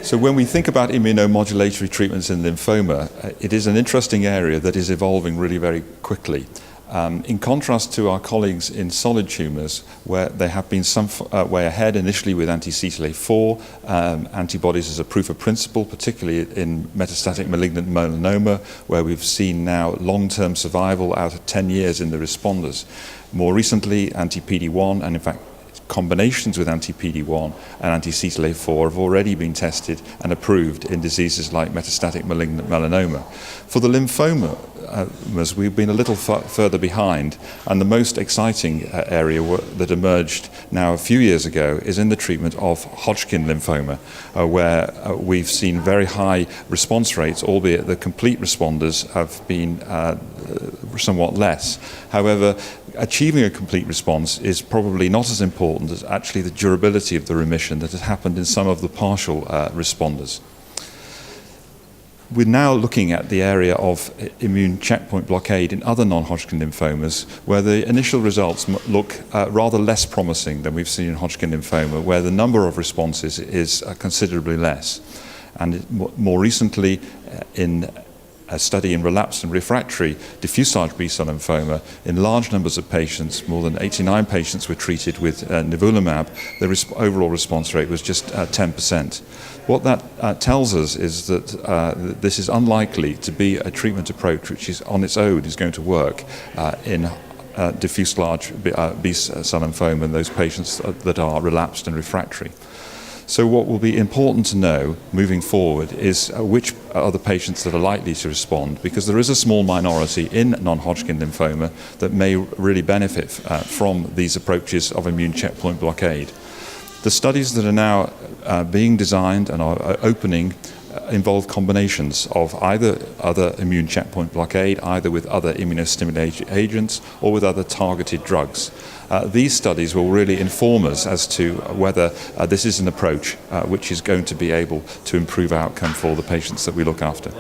So when we think about immunomodulatory treatments in lymphoma, it is an interesting area that is evolving really very quickly. In contrast to our colleagues in solid tumours, where they have been some way ahead initially with anti-CTLA-4 antibodies as a proof of principle, particularly in metastatic malignant melanoma, where we've seen now long-term survival out of 10 years in the responders. More recently, anti-PD-1, and in fact combinations with anti-PD-1 and anti-CTLA-4 have already been tested and approved in diseases like metastatic malignant melanoma. For the lymphomas, we've been a little further behind, and the most exciting area that emerged now a few years ago is in the treatment of Hodgkin lymphoma, where we've seen very high response rates, albeit the complete responders have been somewhat less. However, achieving a complete response is probably not as important as actually the durability of the remission that has happened in some of the partial responders. We're now looking at the area of immune checkpoint blockade in other non-Hodgkin lymphomas, where the initial results look rather less promising than we've seen in Hodgkin lymphoma, where the number of responses is considerably less. And more recently, in a study in relapsed and refractory diffuse large B-cell lymphoma, in large numbers of patients, more than 89 patients were treated with nivolumab, the overall response rate was just 10%. What that tells us is that this is unlikely to be a treatment approach which is on its own is going to work in diffuse large B-cell lymphoma in those patients that are relapsed and refractory. So what will be important to know moving forward is which are the patients that are likely to respond, because there is a small minority in non-Hodgkin lymphoma that may really benefit from these approaches of immune checkpoint blockade. The studies that are now being designed and are opening involve combinations of either other immune checkpoint blockade, either with other immunostimulating agents or with other targeted drugs. These studies will really inform us as to whether this is an approach which is going to be able to improve outcome for the patients that we look after.